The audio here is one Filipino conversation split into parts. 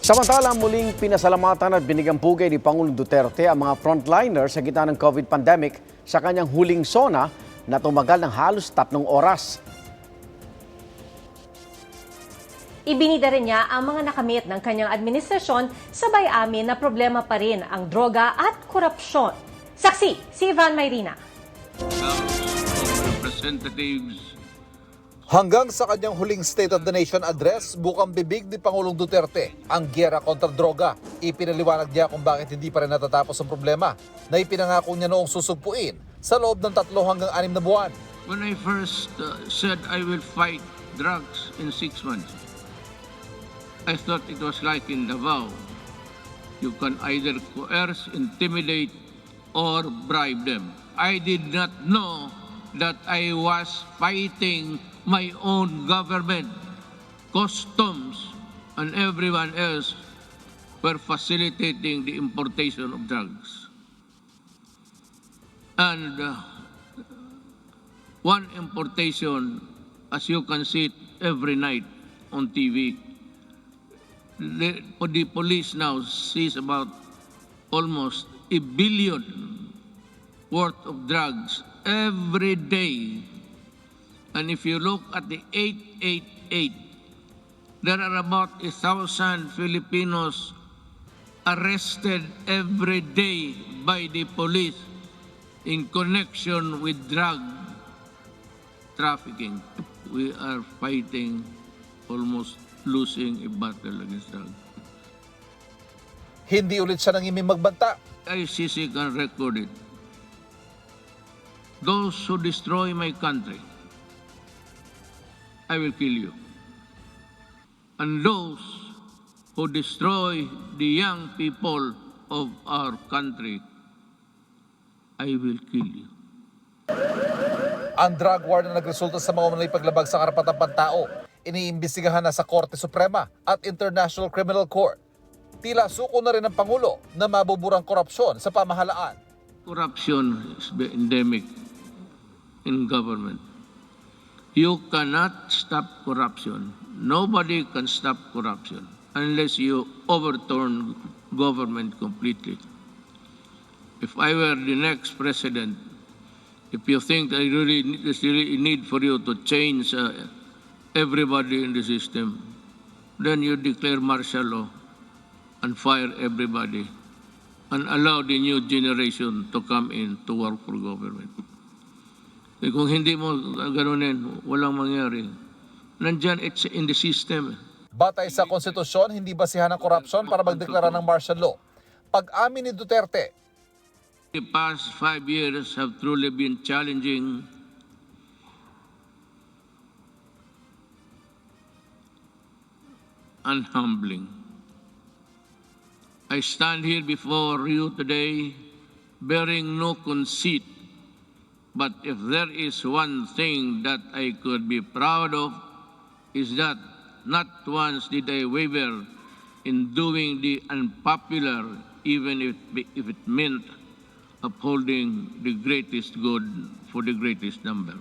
Samantala, muling pinasalamatan at binigyang-pugay ni Pangulong Duterte ang mga frontliner sa gitna ng COVID pandemic sa kanyang huling SONA na tumagal ng halos 3 oras. Ibinida rin niya ang mga nakamit ng kanyang administrasyon, sabay amin na problema pa rin ang droga at korapsyon. Saksi, si Van Mayrina. Representatives. Hanggang sa kanyang huling State of the Nation address, bukang bibig ni Pangulong Duterte ang giyera kontra droga. Ipinaliwanag niya kung bakit hindi pa rin natatapos ang problema na ipinangako niya noong susugpuin sa loob ng 3 hanggang 6 na buwan. When I first said I will fight drugs in 6 months, I thought it was like in Davao. You can either coerce, intimidate, or bribe them. I did not know that I was fighting my own government. Customs and everyone else were facilitating the importation of drugs. And one importation, as you can see it every night on TV, the police now sees about almost $1 billion worth of drugs every day. And if you look at the 888, there are about 1,000 Filipinos arrested every day by the police in connection with drug trafficking. We are fighting, almost losing a battle against drugs. Hindi ulit siya nangiming magbanta. ICC can record it. Those who destroy my country, I will kill you. And those who destroy the young people of our country, I will kill you. Ang drug war na nagresulta sa mga umano'y paglabag sa karapatang pantao, iniimbestigahan na sa Korte Suprema at International Criminal Court. Tila suko na rin ng Pangulo na mabuburang korupsyon sa pamahalaan. Corruption is endemic in government. You cannot stop corruption. Nobody can stop corruption unless you overturn government completely. If I were the next president, if you think that there's really a need for you to change everybody in the system, then you declare martial law and fire everybody and allow the new generation to come in to work for government. Eh, kung hindi mo ganunin, walang mangyari. Nandyan, it's in the system. Batay sa konstitusyon, hindi basihan ng korupsyon para magdeklara ng martial law. Pag-amin ni Duterte, The past 5 years have truly been challenging and humbling. I stand here before you today bearing no conceit, but if there is one thing that I could be proud of, is that not once did I waver in doing the unpopular, even if it meant upholding the greatest good for the greatest number.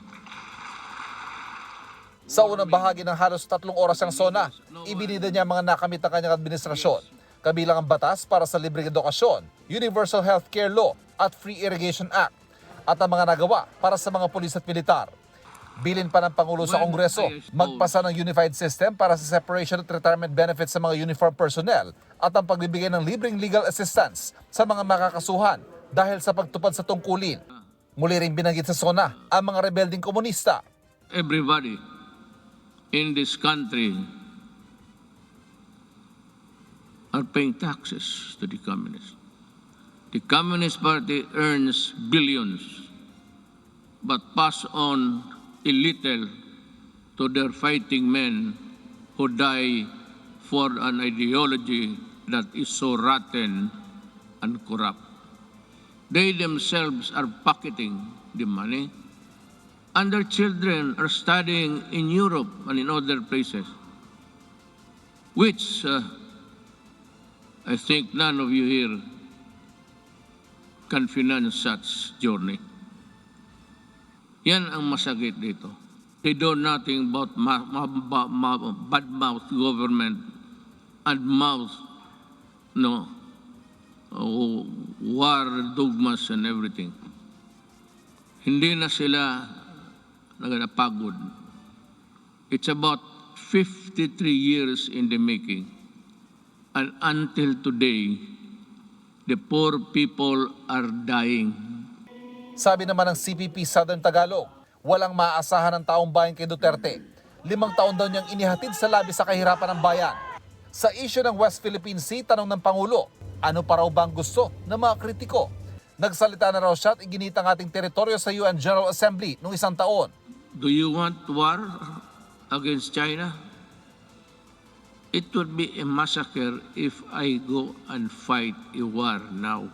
sa unang bahagi ng halos 3 oras ang SONA, ibinida niya mga nakamit ng kanyang administrasyon, kabilang ang batas para sa libreng edukasyon, Universal Healthcare Law at Free Irrigation Act, at ang mga nagawa para sa mga pulis at militar. Bilin pa ng Pangulo sa Kongreso, magpasa ng unified system para sa separation at retirement benefits sa mga uniform personnel at ang pagbibigay ng libreng legal assistance sa mga makakasuhan dahil sa pagtupad sa tungkulin. Muli ring binanggit sa SONA ang mga rebelding komunista. Everybody in this country are paying taxes to the communists. The Communist Party earns billions but pass on a little to their fighting men who die for an ideology that is so rotten and corrupt. They themselves are pocketing the money, and their children are studying in Europe and in other places, which I think none of you here can finance such journey. Yan ang masakit dito. They do nothing but bad-mouth government and mouth no, war dogmas and everything. Hindi na sila napagod. It's about 53 years in the making. And until today, the poor people are dying. Sabi naman ng CPP Southern Tagalog, walang maaasahan ng taong bayan kay Duterte. 5 taon daw niyang inihatid sa labi sa kahirapan ng bayan. Sa issue ng West Philippine Sea, tanong ng Pangulo, ano pa raw bang gusto ng mga kritiko? Nagsalita na raw siya at iginit ang ating teritoryo sa UN General Assembly noong 1 taon. Do you want war against China? It would be a massacre if I go and fight a war now.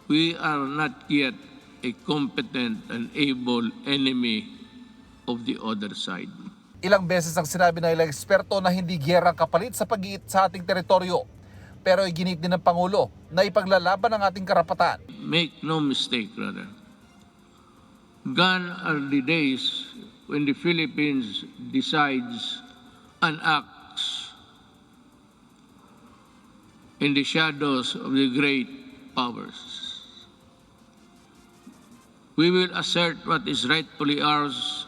We are not yet a competent and able enemy of the other side. Ilang beses ang sinabi ng ilang eksperto na hindi gyerang kapalit sa pag-iit sa ating teritoryo. Pero iginit din ng Pangulo na ipaglalaban ang ating karapatan. Make no mistake, brother. Gone are the days when the Philippines decides and acts in the shadows of the great powers. We will assert what is rightfully ours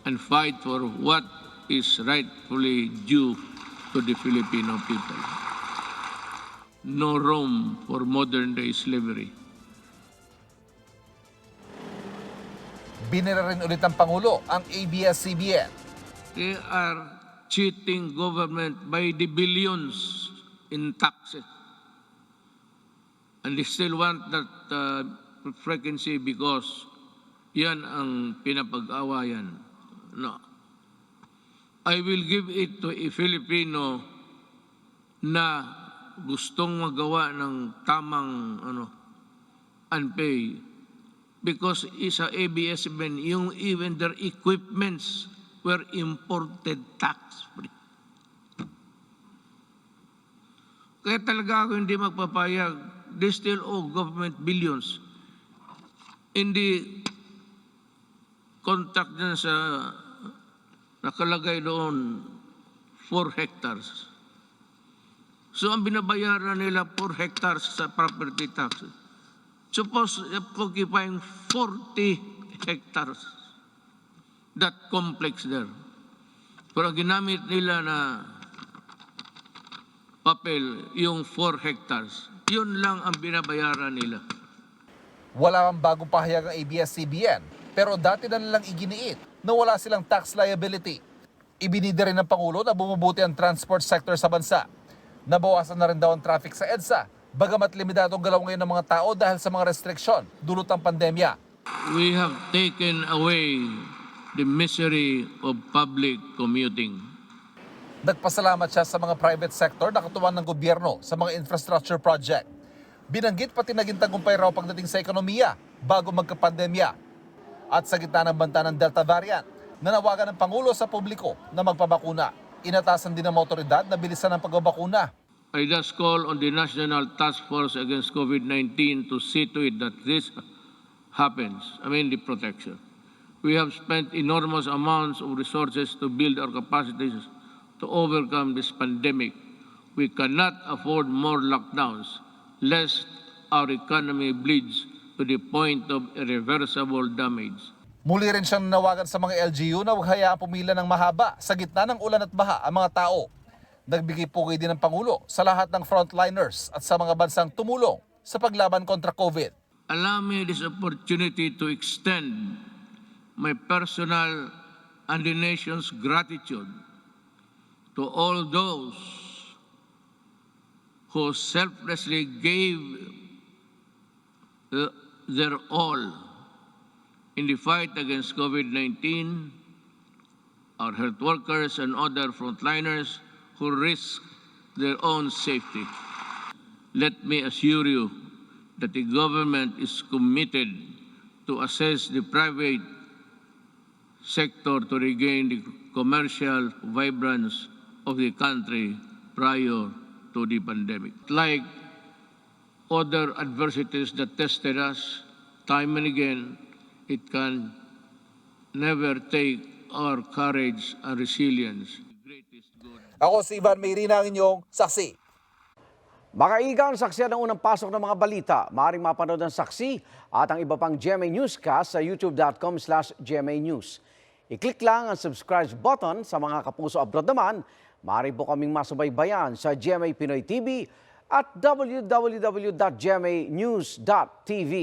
and fight for what is rightfully due to the Filipino people. No room for modern-day slavery. Binira rin ulit ng Pangulo ang ABS-CBN. They are cheating government by the billions in taxes. And they still want that frequency because yan ang pinapag-awayan. No. I will give it to a Filipino na gustong magawa ng tamang unpay because isa ABS-CBN, yung even their equipments were imported tax-free. Kaya talaga ako hindi magpapayag. They still owe government billions. In the contract na sa nakalagay doon 4 hectares. So ang binabayaran nila 4 hectares sa property tax. Suppose occupying 40 hectares. That complex there. Pero ginamit nila na papel yung 4 hectares. Yun lang ang binabayaran nila. Wala kang bagong pahayag ang ABS-CBN, pero dati na nilang iginiit na wala silang tax liability. Ibinida rin ng Pangulo na bumubuti ang transport sector sa bansa. Nabawasan na rin daw ang traffic sa EDSA, bagamat limitadong galaw ngayon ng mga tao dahil sa mga restriksyon dulot ng pandemya. We have taken away the misery of public commuting. Nagpasalamat siya sa mga private sector na katuwang ng gobyerno sa mga infrastructure project. Binanggit pati naging tagumpay raw pagdating sa ekonomiya bago magkapandemya. At sa gitna ng banta ng Delta variant, nanawagan ng Pangulo sa publiko na magpabakuna. Inatasan din ng otoridad na bilisan ang pagbabakuna. I just call on the National Task Force Against COVID-19 to see to it that this happens, the protection. We have spent enormous amounts of resources to build our capacities to overcome this pandemic. We cannot afford more lockdowns, lest our economy bleeds to the point of irreversible damage. Muli rin siyang nanawagan sa mga LGU na huwag hayaang pumila ng mahaba sa gitna ng ulan at baha ang mga tao. Nagbigay pugay din ng Pangulo sa lahat ng frontliners at sa mga bansang tumulong sa paglaban kontra COVID. Allow me this opportunity to extend my personal and the nation's gratitude to all those who selflessly gave their all in the fight against COVID-19, our health workers and other frontliners who risk their own safety. Let me assure you that the government is committed to assess the private sector to regain the commercial vibrance of the country prior to the pandemic. Like other adversities that tested us time and again, it can never take our courage and resilience. Ako si Ivan Mayrina, ang inyong saksi. Makaigang saksiyan ng unang pasok ng mga balita. Maaaring mapanood ang Saksi at ang iba pang GMA Newscast sa youtube.com/GMA News. I-click lang ang subscribe button. Sa mga kapuso abroad naman, maaari po kaming masubaybayan sa GMA Pinoy TV at www.gmanews.tv.